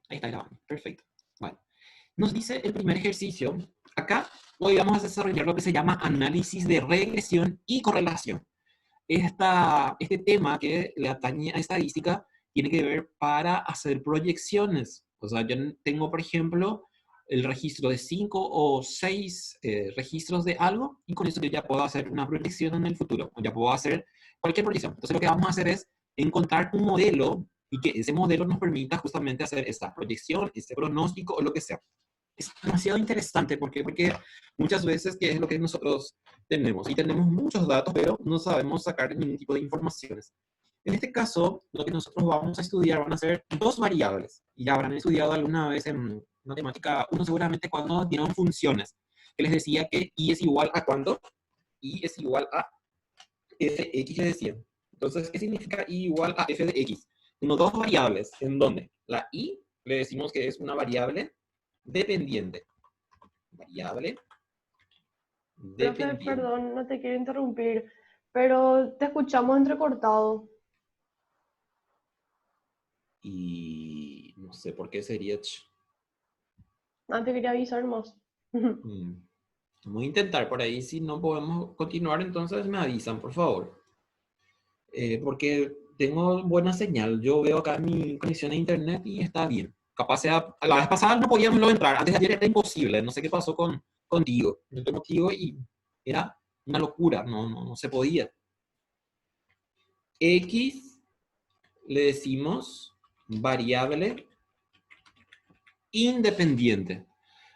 Ahí está grabando. Perfecto. Bueno. Nos dice el primer ejercicio. Acá hoy vamos a desarrollar lo que se llama análisis de regresión y correlación. Este tema que le atañe a estadística tiene que ver para hacer proyecciones. O sea, yo tengo, por ejemplo, el registro de 5 o 6 registros de algo, y con eso yo ya puedo hacer una proyección en el futuro, o ya puedo hacer cualquier proyección. Entonces lo que vamos a hacer es encontrar un modelo y que ese modelo nos permita justamente hacer esta proyección, este pronóstico o lo que sea. Es demasiado interesante porque muchas veces, ¿qué es lo que nosotros tenemos? Y tenemos muchos datos, pero no sabemos sacar ningún tipo de informaciones. En este caso, lo que nosotros vamos a estudiar van a ser dos variables. Y ya habrán estudiado alguna vez en matemática 1 seguramente cuando dieron funciones, que les decía que y es igual a ¿cuánto? Y es igual a fx, les decía. Entonces, ¿qué significa y igual a f de x? Tengo dos variables, en donde la y le decimos que es una variable dependiente. Variable Profe, dependiente. perdón, no te quiero interrumpir, pero te escuchamos entrecortado. Y no sé por qué sería... No te quería avisar más. Mm. Voy a intentar por ahí. Si no podemos continuar, entonces me avisan, por favor. Porque tengo buena señal. Yo veo acá mi conexión a internet y está bien. Capaz sea... La vez pasada no podíamos entrar. Antes de ayer era imposible. No sé qué pasó contigo. Yo estoy contigo y era una locura. No se podía. X le decimos variable independiente.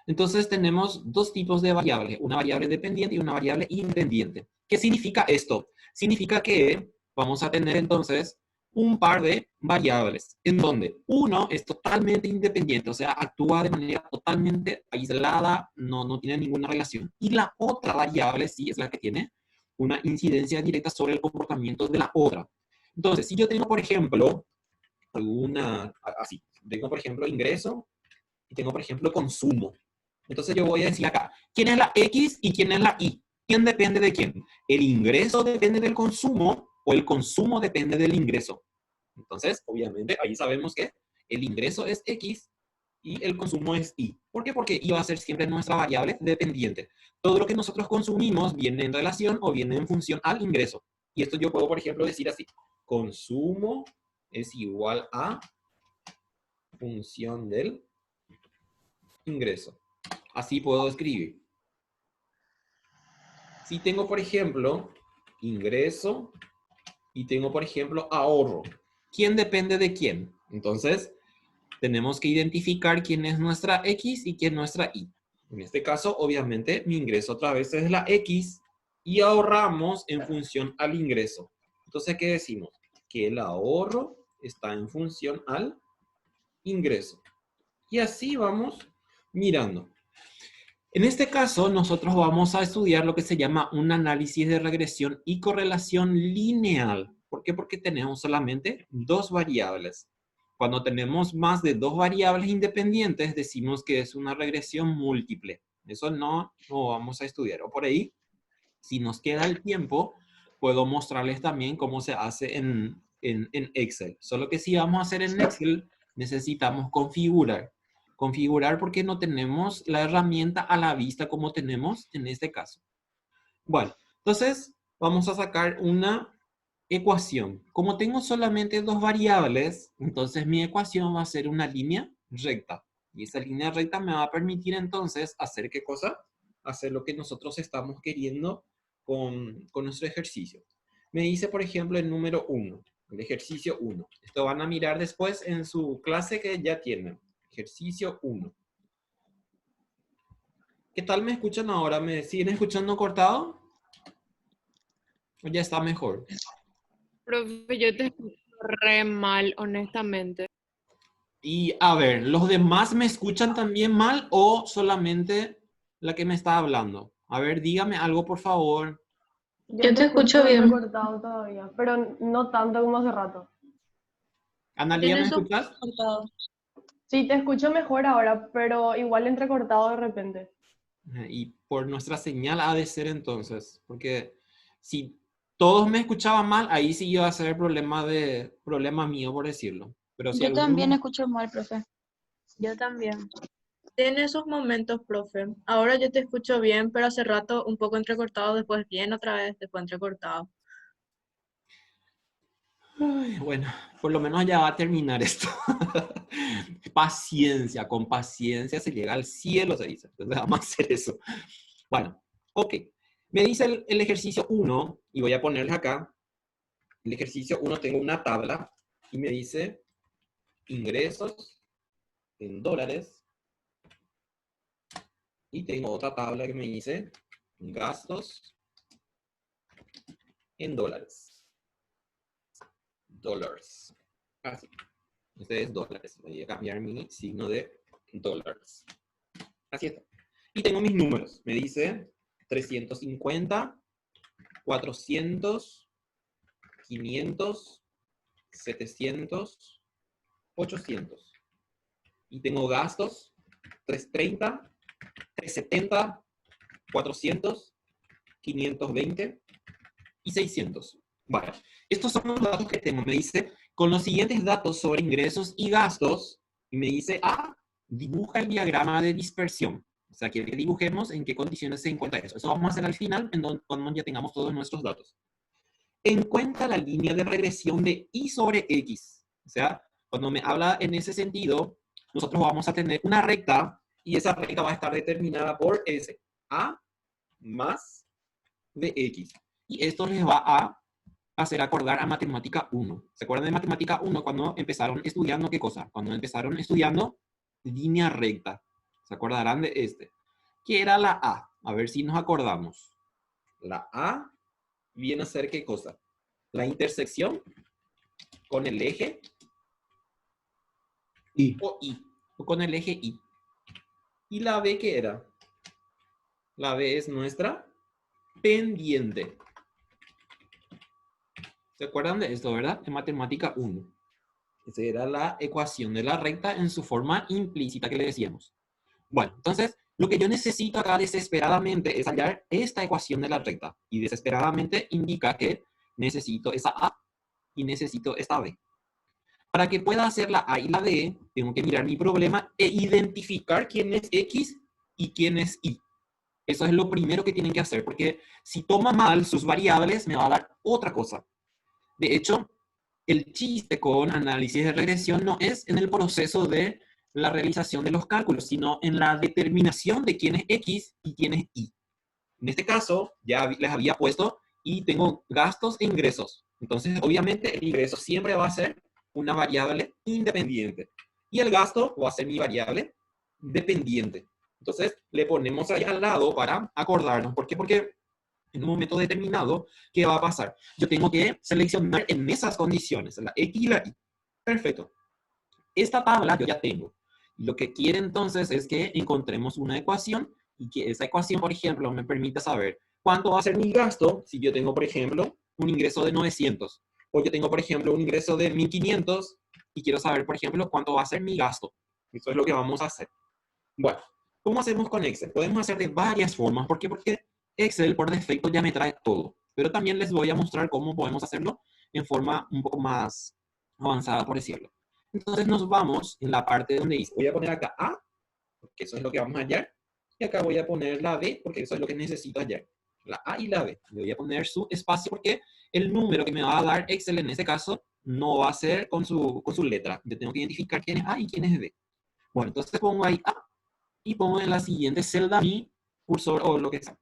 Entonces tenemos dos tipos de variables, una variable dependiente y una variable independiente. ¿Qué significa esto? Significa que vamos a tener entonces un par de variables en donde uno es totalmente independiente, o sea, actúa de manera totalmente aislada, no tiene ninguna relación. Y la otra variable sí es la que tiene una incidencia directa sobre el comportamiento de la otra. Entonces, si yo tengo, por ejemplo, así, tengo, por ejemplo, ingreso y tengo, por ejemplo, consumo. Entonces yo voy a decir acá, ¿quién es la X y quién es la Y? ¿Quién depende de quién? ¿El ingreso depende del consumo o el consumo depende del ingreso? Entonces, obviamente, ahí sabemos que el ingreso es X y el consumo es Y. ¿Por qué? Porque Y va a ser siempre nuestra variable dependiente. Todo lo que nosotros consumimos viene en relación o viene en función al ingreso. Y esto yo puedo, por ejemplo, decir así. Consumo es igual a función del ingreso. Así puedo escribir. Si tengo, por ejemplo, ingreso y tengo, por ejemplo, ahorro, ¿quién depende de quién? Entonces, tenemos que identificar quién es nuestra X y quién es nuestra Y. En este caso, obviamente, mi ingreso otra vez es la X y ahorramos en función al ingreso. Entonces, ¿qué decimos? Que el ahorro está en función al ingreso. Y así vamos mirando. En este caso, nosotros vamos a estudiar lo que se llama un análisis de regresión y correlación lineal. ¿Por qué? Porque tenemos solamente dos variables. Cuando tenemos más de dos variables independientes, decimos que es una regresión múltiple. Eso no vamos a estudiar. O por ahí, si nos queda el tiempo, puedo mostrarles también cómo se hace en Excel. Solo que si vamos a hacer en Excel, necesitamos configurar. Configurar porque no tenemos la herramienta a la vista como tenemos en este caso. Bueno, entonces vamos a sacar una ecuación. Como tengo solamente dos variables, entonces mi ecuación va a ser una línea recta. Y esa línea recta me va a permitir entonces hacer ¿qué cosa? Hacer lo que nosotros estamos queriendo con nuestro ejercicio. Me dice, por ejemplo, el número 1, el ejercicio 1. Esto van a mirar después en su clase que ya tienen. Ejercicio 1. ¿Qué tal me escuchan ahora? ¿Me siguen escuchando cortado? ¿O ya está mejor? Profe, yo te escucho re mal, honestamente. Y a ver, ¿los demás me escuchan también mal o solamente la que me está hablando? A ver, dígame algo, por favor. Yo te escucho entrecortado todavía, pero no tanto como hace rato. Analía, ¿me Tienes su escuchas? cortado. Sí, te escucho mejor ahora, pero igual entrecortado de repente. Y por nuestra señal ha de ser entonces, porque si todos me escuchaban mal, ahí sí iba a ser problema mío, por decirlo. Pero si Yo también alguno... escucho mal, profe. Yo también. Tiene esos momentos, profe. Ahora yo te escucho bien, pero hace rato un poco entrecortado, después bien otra vez, después entrecortado. Ay, bueno, por lo menos ya va a terminar esto. Paciencia, con paciencia se llega al cielo, se dice. Entonces vamos a hacer eso. Bueno, ok. Me dice el ejercicio 1, y voy a ponerles acá. El ejercicio 1 tengo una tabla, y me dice ingresos en dólares, y tengo otra tabla que me dice gastos en dólares. Dólares. Así. Este es dólares. Voy a cambiar mi signo de dólares. Así está. Y tengo mis números. Me dice 350, 400, 500, 700, 800. Y tengo gastos 330, 370, 400, 520 y 600. Vale. Estos son los datos que tengo. Me dice, con los siguientes datos sobre ingresos y gastos, y me dice, dibuja el diagrama de dispersión. O sea, quiere que dibujemos en qué condiciones se encuentra eso. Eso vamos a hacer al final, cuando ya tengamos todos nuestros datos. Encuentra la línea de regresión de y sobre x. O sea, cuando me habla en ese sentido, nosotros vamos a tener una recta, y esa recta va a estar determinada por S. A más de x. Y esto les va a hacer acordar a Matemática 1. ¿Se acuerdan de Matemática 1 cuando empezaron estudiando qué cosa? Cuando empezaron estudiando línea recta. ¿Se acordarán de este? ¿Qué era la A? A ver si nos acordamos. La A viene a ser ¿qué cosa? La intersección con el eje Y o Y. O con el eje Y. ¿Y la B qué era? La B es nuestra pendiente. ¿Se acuerdan de esto, verdad? En Matemática 1. Esa era la ecuación de la recta en su forma implícita que le decíamos. Bueno, entonces, lo que yo necesito acá desesperadamente es hallar esta ecuación de la recta. Y desesperadamente indica que necesito esa A y necesito esta B. Para que pueda hacer la A y la B, tengo que mirar mi problema e identificar quién es X y quién es Y. Eso es lo primero que tienen que hacer, porque si toma mal sus variables, me va a dar otra cosa. De hecho, el chiste con análisis de regresión no es en el proceso de la realización de los cálculos, sino en la determinación de quién es X y quién es Y. En este caso, ya les había puesto y tengo gastos e ingresos. Entonces, obviamente, el ingreso siempre va a ser una variable independiente. Y el gasto va a ser mi variable dependiente. Entonces, le ponemos ahí al lado para acordarnos. ¿Por qué? Porque en un momento determinado, ¿qué va a pasar? Yo tengo que seleccionar en esas condiciones, la X y la Y. Perfecto. Esta tabla yo ya tengo. Lo que quiere entonces es que encontremos una ecuación y que esa ecuación, por ejemplo, me permita saber cuánto va a ser mi gasto si yo tengo, por ejemplo, un ingreso de 900. O yo tengo, por ejemplo, un ingreso de 1500 y quiero saber, por ejemplo, cuánto va a ser mi gasto. Eso es lo que vamos a hacer. Bueno, ¿cómo hacemos con Excel? Podemos hacer de varias formas. ¿Por qué? Porque Excel por defecto ya me trae todo. Pero también les voy a mostrar cómo podemos hacerlo en forma un poco más avanzada, por decirlo. Entonces nos vamos en la parte donde dice, voy a poner acá A, porque eso es lo que vamos a hallar. Y acá voy a poner la B, porque eso es lo que necesito hallar. La A y la B. Le voy a poner su espacio porque el número que me va a dar Excel en este caso no va a ser con su letra. Yo tengo que identificar quién es A y quién es B. Bueno, entonces pongo ahí A y pongo en la siguiente celda mi cursor o lo que sea.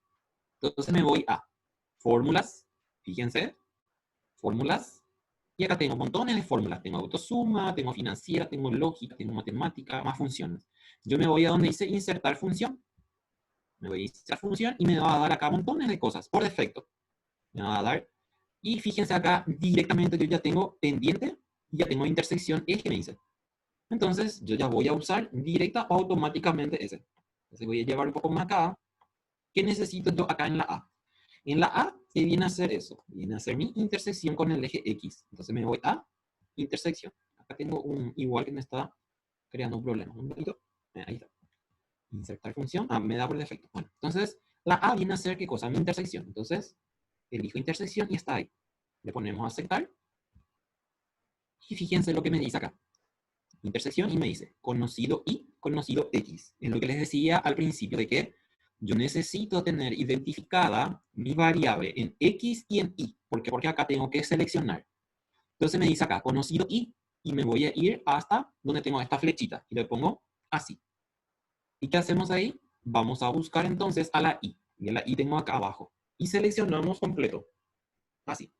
Entonces me voy a fórmulas, fíjense, fórmulas, y acá tengo montones de fórmulas. Tengo autosuma, tengo financiera, tengo lógica, tengo matemática, más funciones. Yo me voy a donde dice insertar función. Me voy a insertar función y me va a dar acá montones de cosas por defecto. Me va a dar, y fíjense acá directamente yo ya tengo pendiente y ya tengo intersección eje, me dice. Entonces yo ya voy a usar directa o automáticamente ese. Entonces voy a llevar un poco más acá. ¿Qué necesito yo acá en la A? En la A, ¿qué viene a hacer eso? Viene a ser mi intersección con el eje X. Entonces me voy a intersección. Acá tengo un igual que me está creando un problema. Un poquito. Ahí está. Insertar función. Me da por defecto. Bueno, entonces la A viene a ser ¿qué cosa? Mi intersección. Entonces, elijo intersección y está ahí. Le ponemos aceptar. Y fíjense lo que me dice acá. Intersección y me dice conocido y conocido X. Es lo que les decía al principio de que yo necesito tener identificada mi variable en X y en Y. ¿Por qué? Porque acá tengo que seleccionar. Entonces me dice acá conocido y me voy a ir hasta donde tengo esta flechita y le pongo así. ¿Y qué hacemos ahí? Vamos a buscar entonces a la Y. Y a la Y tengo acá abajo. Y seleccionamos completo. Así.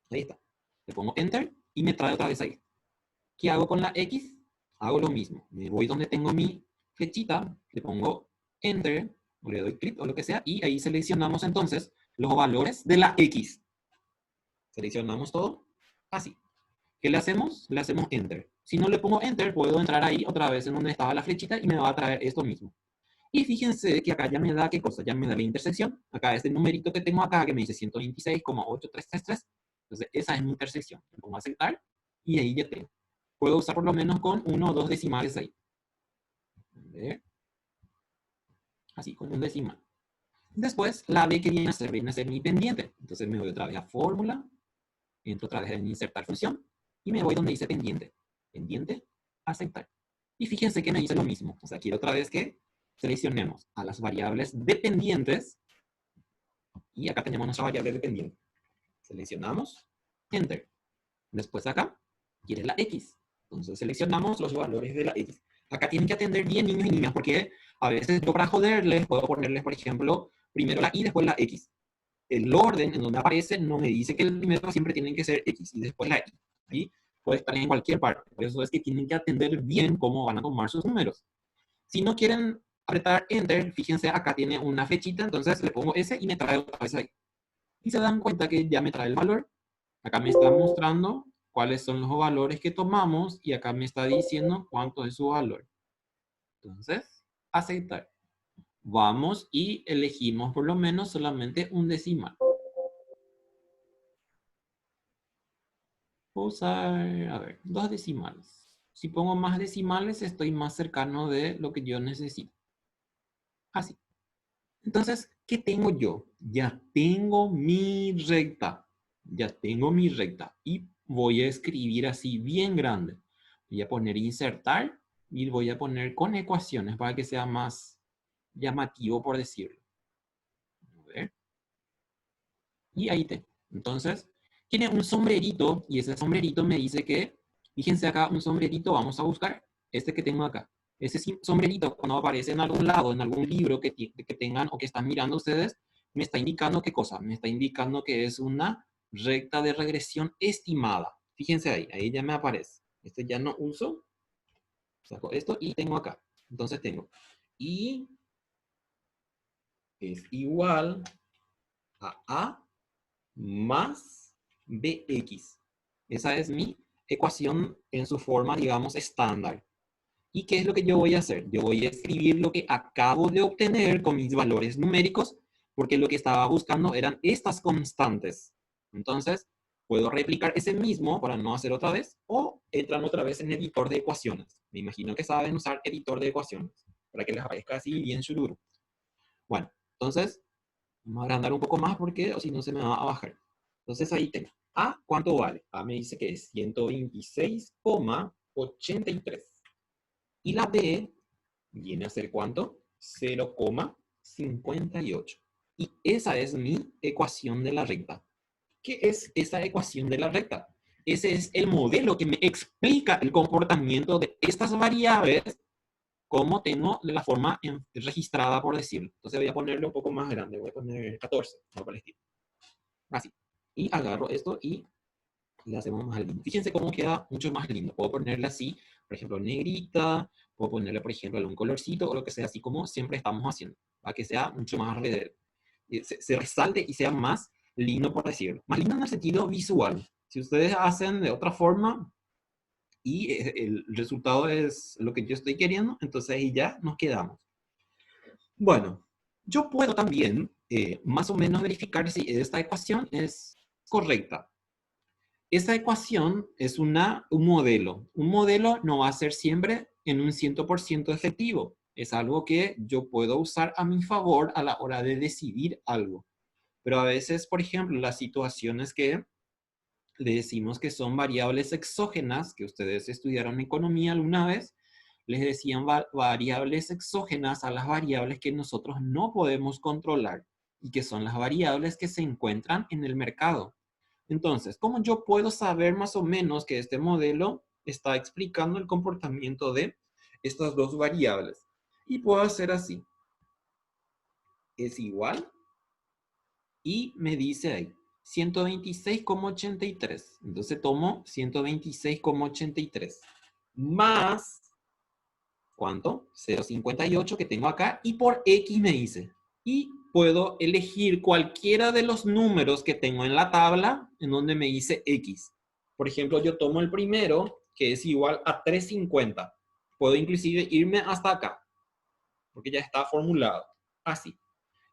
Ahí está. Le pongo Enter y me trae otra vez ahí. ¿Qué hago con la X? Hago lo mismo. Me voy donde tengo mi flechita, le pongo Enter, o le doy clic o lo que sea, y ahí seleccionamos entonces los valores de la X. Seleccionamos todo así. ¿Qué le hacemos? Le hacemos Enter. Si no le pongo Enter, puedo entrar ahí otra vez en donde estaba la flechita y me va a traer esto mismo. Y fíjense que acá ya me da, ¿qué cosa? Ya me da la intersección. Acá este numerito que tengo acá que me dice 126,8333. Entonces esa es mi intersección. Le pongo aceptar y ahí ya tengo. Puedo usar por lo menos con 1 o 2 decimales ahí. A ver. Así, con un decimal. Después, la B que viene a ser mi pendiente. Entonces me voy otra vez a fórmula, entro otra vez en insertar función, y me voy donde dice pendiente. Pendiente, aceptar. Y fíjense que me dice lo mismo. O sea, quiero otra vez que seleccionemos a las variables dependientes, y acá tenemos nuestra variable dependiente. Seleccionamos, enter. Después acá, quiere la X. Entonces seleccionamos los valores de la X. Acá tienen que atender bien niños y niñas, porque a veces yo para joderles puedo ponerles, por ejemplo, primero la Y, después la X. El orden en donde aparece no me dice que el primero siempre tienen que ser X y después la Y. Ahí puede estar en cualquier parte. Por eso es que tienen que atender bien cómo van a tomar sus números. Si no quieren apretar Enter, fíjense, acá tiene una flechita, entonces le pongo S y me trae otra vez ahí. Y se dan cuenta que ya me trae el valor. Acá me está mostrando cuáles son los valores que tomamos y acá me está diciendo cuánto es su valor. Entonces, aceptar. Vamos y elegimos por lo menos solamente un decimal. Voy a usar, a ver, 2 decimales. Si pongo más decimales, estoy más cercano de lo que yo necesito. Así. Entonces, ¿qué tengo yo? Ya tengo mi recta. Ya tengo mi recta. Y voy a escribir así bien grande. Voy a poner insertar y voy a poner con ecuaciones para que sea más llamativo, por decirlo. A ver. Y ahí tengo. Entonces, tiene un sombrerito y ese sombrerito me dice que, fíjense acá, un sombrerito, vamos a buscar este que tengo acá. Ese sombrerito, cuando aparece en algún lado, en algún libro que tengan o que están mirando ustedes, me está indicando qué cosa. Me está indicando que es una recta de regresión estimada. Fíjense ahí, ahí ya me aparece. Este ya no uso. Saco esto y tengo acá. Entonces tengo y es igual a más bx. Esa es mi ecuación en su forma, digamos, estándar. ¿Y qué es lo que yo voy a hacer? Yo voy a escribir lo que acabo de obtener con mis valores numéricos, porque lo que estaba buscando eran estas constantes. Entonces, puedo replicar ese mismo para no hacer otra vez, o entran otra vez en editor de ecuaciones. Me imagino que saben usar editor de ecuaciones, para que les aparezca así bien chururu. Bueno, entonces, vamos a agrandar un poco más porque o si no se me va a bajar. Entonces ahí tengo. A, ¿cuánto vale? A me dice que es 126,83. Y la B viene a ser ¿cuánto? 0,58. Y esa es mi ecuación de la recta. ¿Qué es esa ecuación de la recta? Ese es el modelo que me explica el comportamiento de estas variables como tengo la forma registrada, por decirlo. Entonces voy a ponerle un poco más grande. Voy a poner 14, no por el estilo. Así. Y agarro esto y le hacemos más lindo. Fíjense cómo queda mucho más lindo. Puedo ponerle así, por ejemplo, negrita. Puedo ponerle, por ejemplo, algún colorcito o lo que sea, así como siempre estamos haciendo. Para que sea mucho más se resalte y sea más lindo, por decirlo. Más lindo en el sentido visual. Si ustedes hacen de otra forma y el resultado es lo que yo estoy queriendo, entonces ahí ya nos quedamos. Bueno, yo puedo también más o menos verificar si esta ecuación es correcta. Esa ecuación es un modelo. Un modelo no va a ser siempre en un 100% efectivo. Es algo que yo puedo usar a mi favor a la hora de decidir algo. Pero a veces, por ejemplo, las situaciones que le decimos que son variables exógenas, que ustedes estudiaron economía alguna vez, les decían variables exógenas a las variables que nosotros no podemos controlar y que son las variables que se encuentran en el mercado. Entonces, ¿cómo yo puedo saber más o menos que este modelo está explicando el comportamiento de estas dos variables? Y puedo hacer así. Es igual. Y me dice ahí, 126,83. Entonces tomo 126,83. Más, ¿cuánto? 0,58 que tengo acá. Y por X me dice. Y puedo elegir cualquiera de los números que tengo en la tabla en donde me dice X. Por ejemplo, yo tomo el primero, que es igual a 350. Puedo inclusive irme hasta acá, porque ya está formulado. Así.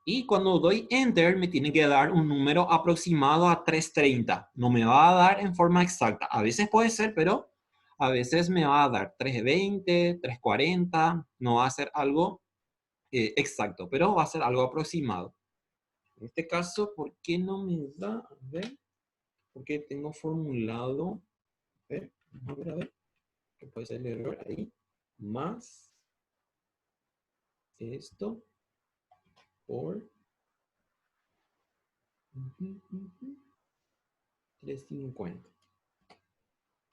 Y cuando doy Enter, me tiene que dar un número aproximado a 330. No me va a dar en forma exacta. A veces puede ser, pero a veces me va a dar 320, 340. No va a ser algo exacto, pero va a ser algo aproximado. En este caso, ¿por qué no me da? A ver, porque tengo formulado. A ver, a ver, ¿qué puede ser el error ahí? Más esto por 350.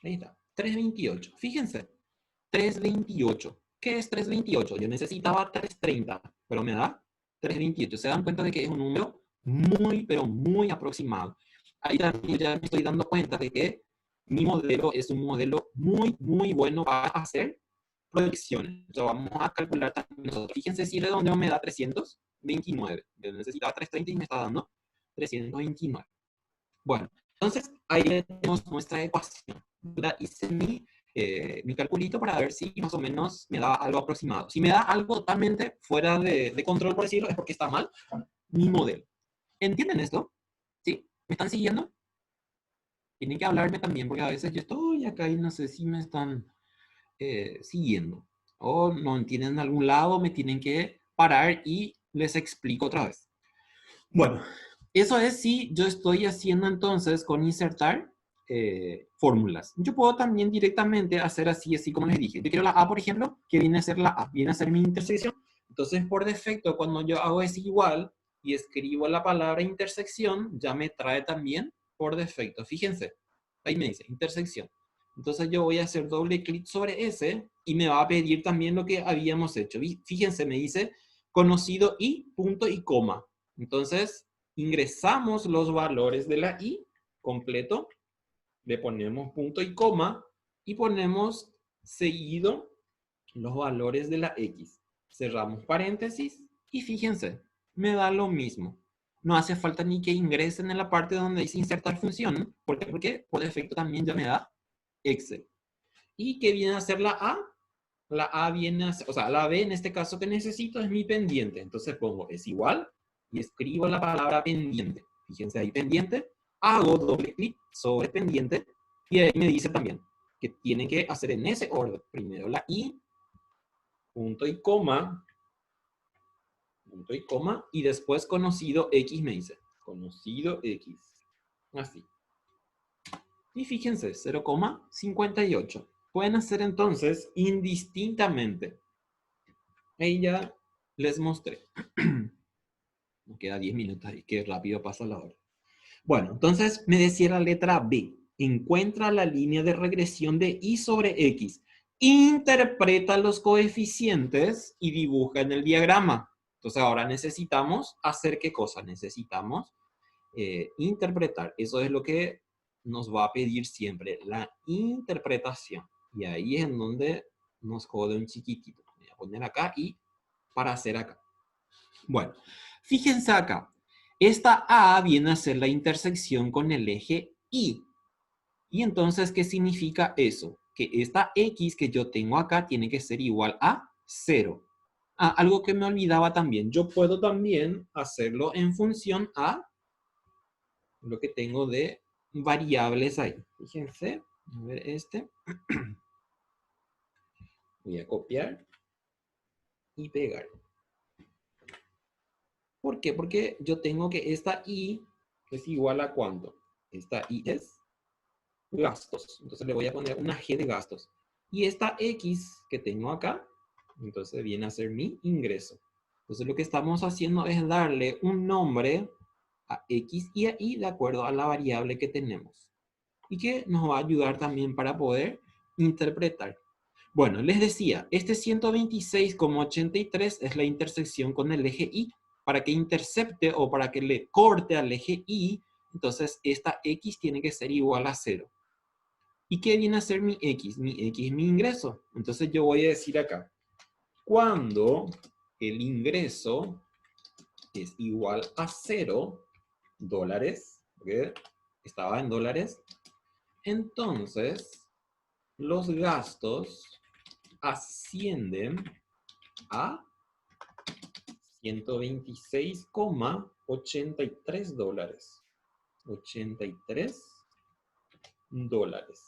Ahí está, 328. Fíjense, 328. ¿Qué es 328? Yo necesitaba 330, pero me da 328. Se dan cuenta de que es un número muy, pero muy aproximado. Ahí también ya me estoy dando cuenta de que mi modelo es un modelo muy, muy bueno para hacer proyecciones. Entonces vamos a calcular también nosotros. Fíjense si redondeo me da 329. Yo necesitaba 330 y me está dando 329. Bueno, entonces ahí tenemos nuestra ecuación. Hice mi calculito para ver si más o menos me da algo aproximado. Si me da algo totalmente fuera de control, por decirlo, es porque está mal mi modelo. ¿Entienden esto? ¿Sí? ¿Me están siguiendo? Tienen que hablarme también, porque a veces yo estoy acá y no sé si me están siguiendo. O no entienden algún lado, me tienen que parar y les explico otra vez. Bueno, eso es si yo estoy haciendo entonces con insertar fórmulas. Yo puedo también directamente hacer así como les dije. Yo quiero la A, por ejemplo, que viene a ser la A, viene a ser mi intersección. Entonces, por defecto, cuando yo hago es igual y escribo la palabra intersección, ya me trae también por defecto. Fíjense, ahí me dice intersección. Entonces yo voy a hacer doble clic sobre ese y me va a pedir también lo que habíamos hecho. Fíjense, me dice conocido y punto y coma. Entonces, ingresamos los valores de la i completo, le ponemos punto y coma y ponemos seguido los valores de la x. Cerramos paréntesis y fíjense, me da lo mismo. No hace falta ni que ingresen en la parte donde dice insertar función. ¿Por qué? Porque por defecto también ya me da Excel. ¿Y qué viene a ser la A? La A viene a ser, o sea, la B en este caso que necesito es mi pendiente. Entonces pongo es igual y escribo la palabra pendiente. Fíjense ahí, pendiente. Hago doble clic sobre pendiente y ahí me dice también que tienen que hacer en ese orden. Primero la I, punto y coma, y después conocido X me dice. Conocido X. Así. Y fíjense, 0,58. Pueden hacer entonces indistintamente. Ahí ya les mostré. Nos queda 10 minutos y qué rápido pasa la hora. Bueno, entonces me decía la letra B. Encuentra la línea de regresión de y sobre x. Interpreta los coeficientes y dibuja en el diagrama. Entonces ahora necesitamos hacer ¿qué cosa? Necesitamos interpretar. Eso es lo que nos va a pedir siempre, la interpretación. Y ahí es en donde nos jode un chiquitito. Voy a poner acá y para hacer acá. Bueno, fíjense acá. Esta A viene a ser la intersección con el eje Y. Y entonces, ¿qué significa eso? Que esta X que yo tengo acá tiene que ser igual a 0. Ah, algo que me olvidaba también. Yo puedo también hacerlo en función a lo que tengo de variables ahí. Fíjense, a ver este. Voy a copiar y pegar. ¿Por qué? Porque yo tengo que esta I es igual a ¿cuánto? Esta I es gastos. Entonces le voy a poner una G de gastos. Y esta X que tengo acá, entonces viene a ser mi ingreso. Entonces lo que estamos haciendo es darle un nombre a X y a Y de acuerdo a la variable que tenemos. Y que nos va a ayudar también para poder interpretar. Bueno, les decía, este 126,83 es la intersección con el eje Y. Para que intercepte o para que le corte al eje Y, entonces esta X tiene que ser igual a 0. ¿Y qué viene a ser mi X? Mi X es mi ingreso. Entonces yo voy a decir acá, cuando el ingreso es igual a 0 dólares, porque estaba en dólares, entonces los gastos ascienden a 126,83 dólares. 83 dólares.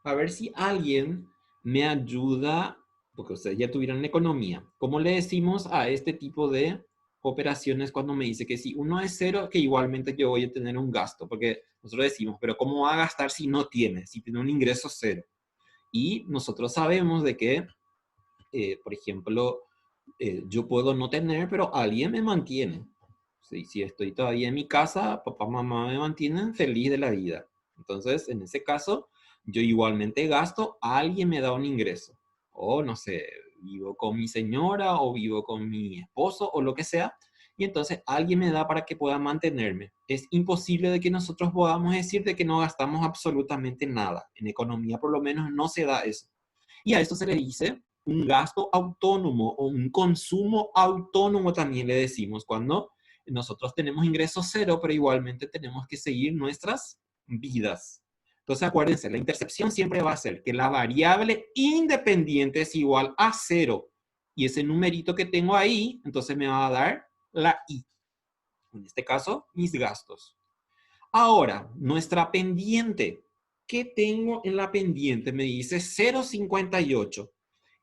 A ver si alguien me ayuda, porque ustedes ya tuvieron economía. ¿Cómo le decimos a este tipo de operaciones cuando me dice que si uno es 0, que igualmente yo voy a tener un gasto? Porque nosotros decimos, pero ¿cómo va a gastar si no tiene? Si tiene un ingreso 0. Y nosotros sabemos de que, por ejemplo, yo puedo no tener, pero alguien me mantiene. Si estoy todavía en mi casa, papá, mamá me mantienen feliz de la vida. Entonces, en ese caso, yo igualmente gasto, alguien me da un ingreso. O, no sé, vivo con mi señora o vivo con mi esposo o lo que sea. Y entonces alguien me da para que pueda mantenerme. Es imposible de que nosotros podamos decir de que no gastamos absolutamente nada. En economía por lo menos no se da eso. Y a esto se le dice un gasto autónomo o un consumo autónomo también le decimos cuando nosotros tenemos ingresos 0, pero igualmente tenemos que seguir nuestras vidas. Entonces acuérdense, la intercepción siempre va a ser que la variable independiente es igual a 0. Y ese numerito que tengo ahí, entonces me va a dar la I. En este caso, mis gastos. Ahora, nuestra pendiente. ¿Qué tengo en la pendiente? Me dice 0,58.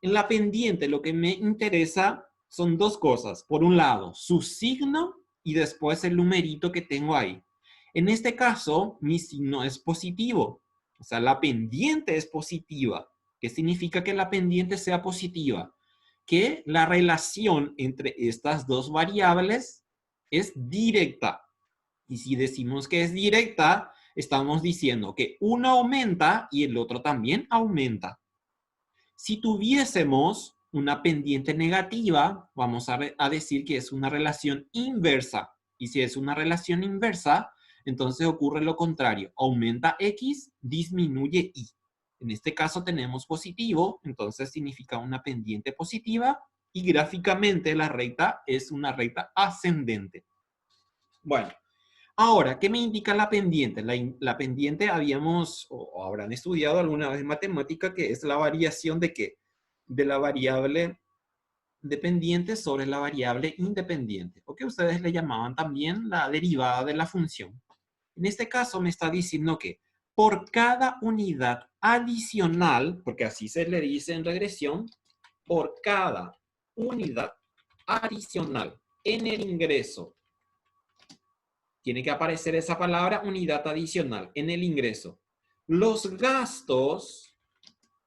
En la pendiente lo que me interesa son dos cosas. Por un lado, su signo y después el numerito que tengo ahí. En este caso, mi signo es positivo. O sea, la pendiente es positiva. ¿Qué significa que la pendiente sea positiva? Que la relación entre estas dos variables es directa. Y si decimos que es directa, estamos diciendo que uno aumenta y el otro también aumenta. Si tuviésemos una pendiente negativa, vamos a decir que es una relación inversa. Y si es una relación inversa, entonces ocurre lo contrario. Aumenta X, disminuye Y. En este caso tenemos positivo, entonces significa una pendiente positiva y gráficamente la recta es una recta ascendente. Bueno. Ahora, ¿qué me indica la pendiente? La pendiente habíamos, o habrán estudiado alguna vez matemática, que es la variación de ¿qué? De la variable dependiente sobre la variable independiente, o que ustedes le llamaban también la derivada de la función. En este caso me está diciendo que por cada unidad adicional, porque así se le dice en regresión, por cada unidad adicional en el ingreso, tiene que aparecer esa palabra unidad adicional en el ingreso. Los gastos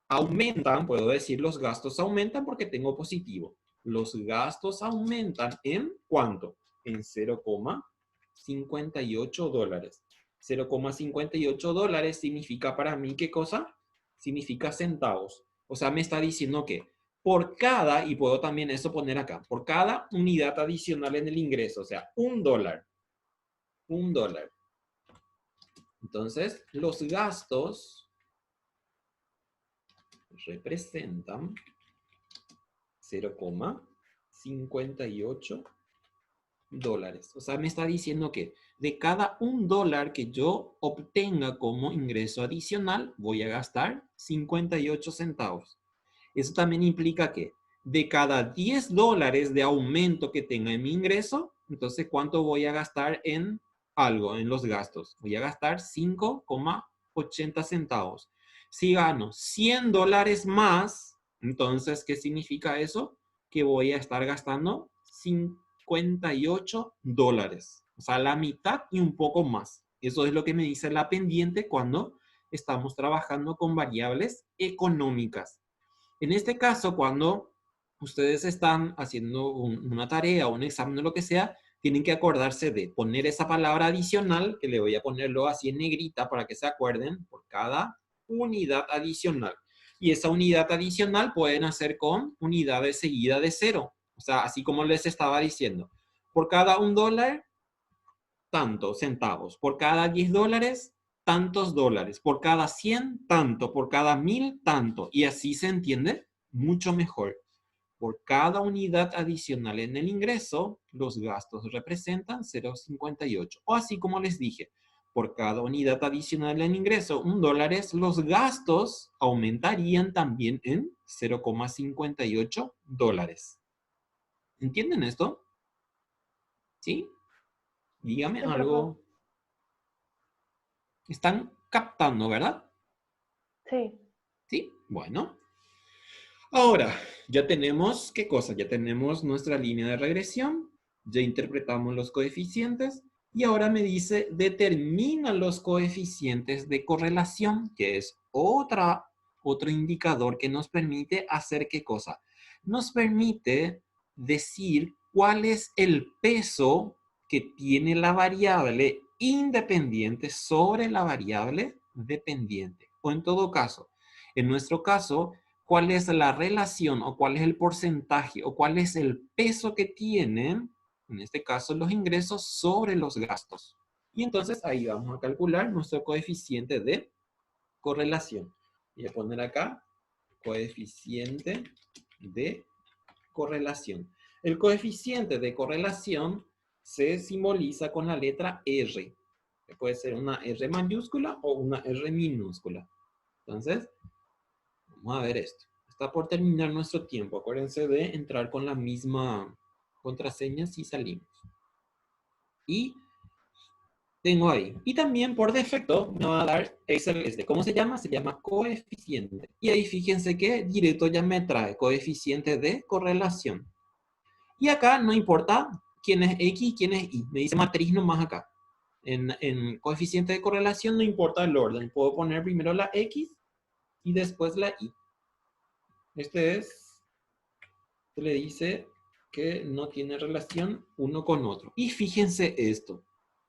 aumentan, puedo decir los gastos aumentan porque tengo positivo. Los gastos aumentan en ¿cuánto? En 0,58 dólares. 0,58 dólares significa para mí ¿qué cosa? Significa centavos. O sea, me está diciendo que por cada, y puedo también eso poner acá, por cada unidad adicional en el ingreso, o sea, $1. $1. Entonces, los gastos representan 0,58 dólares. O sea, me está diciendo que de cada $1 que yo obtenga como ingreso adicional, voy a gastar 58 centavos. Eso también implica que de cada $10 de aumento que tenga en mi ingreso, entonces, ¿cuánto voy a gastar en algo, en los gastos? Voy a gastar 5,80 centavos. Si gano $100 más, entonces, ¿qué significa eso? Que voy a estar gastando $0,58. O sea, la mitad y un poco más. Eso es lo que me dice la pendiente cuando estamos trabajando con variables económicas. En este caso, cuando ustedes están haciendo una tarea o un examen o lo que sea, tienen que acordarse de poner esa palabra adicional, que le voy a ponerlo así en negrita para que se acuerden, por cada unidad adicional. Y esa unidad adicional pueden hacer con unidades seguidas de 0. O sea, así como les estaba diciendo. Por cada $1, tantos centavos. Por cada $10, tantos dólares. Por cada 100, tanto. Por cada 1000, tanto. Y así se entiende mucho mejor. Por cada unidad adicional en el ingreso, los gastos representan 0,58. O así como les dije, por cada unidad adicional en ingreso, $1, los gastos aumentarían también en $0,58. ¿Entienden esto? ¿Sí? Dígame Sí, profe. algo. Están captando, ¿verdad? Sí. ¿Sí? Bueno. Ahora, ya tenemos, ¿qué cosa? Ya tenemos nuestra línea de regresión, ya interpretamos los coeficientes y ahora me dice determina los coeficientes de correlación, que es otro indicador que nos permite hacer ¿qué cosa? Nos permite decir cuál es el peso que tiene la variable independiente sobre la variable dependiente. O en todo caso, en nuestro caso, cuál es la relación o cuál es el porcentaje o cuál es el peso que tienen, en este caso, los ingresos sobre los gastos. Y entonces ahí vamos a calcular nuestro coeficiente de correlación. Voy a poner acá coeficiente de correlación. El coeficiente de correlación se simboliza con la letra R. Que puede ser una R mayúscula o una R minúscula. Entonces, vamos a ver esto. Está por terminar nuestro tiempo. Acuérdense de entrar con la misma contraseña si salimos. Y tengo ahí. Y también por defecto me va a dar Excel. ¿Cómo se llama? Se llama coeficiente. Y ahí fíjense que directo ya me trae coeficiente de correlación. Y acá no importa quién es X y quién es Y. Me dice matriz nomás acá. En coeficiente de correlación no importa el orden. Puedo poner primero la X y después la Y. Se le dice que no tiene relación uno con otro. Y fíjense esto.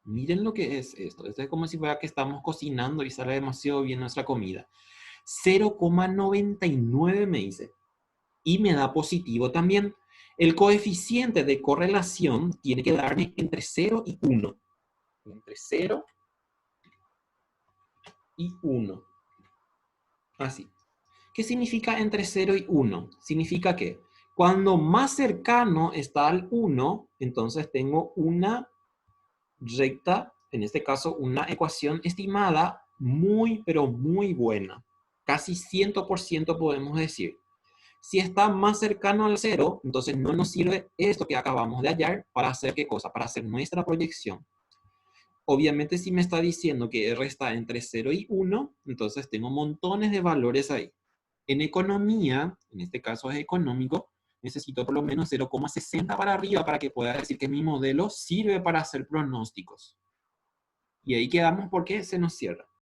Miren lo que es esto. Esto es como si fuera que estamos cocinando y sale demasiado bien nuestra comida. 0,99 me dice. Y me da positivo también. El coeficiente de correlación tiene que darme entre 0 y 1. Entre 0 y 1. Así. ¿Qué significa entre 0 y 1? Significa que cuando más cercano está al 1, entonces tengo una recta, en este caso una ecuación estimada muy, pero muy buena. Casi 100% podemos decir. Si está más cercano al 0, entonces no nos sirve esto que acabamos de hallar para hacer ¿qué cosa? Para hacer nuestra proyección. Obviamente si me está diciendo que R está entre 0 y 1, entonces tengo montones de valores ahí. En economía, en este caso es económico, necesito por lo menos 0,60 para arriba para que pueda decir que mi modelo sirve para hacer pronósticos. Y ahí quedamos porque se nos cierra.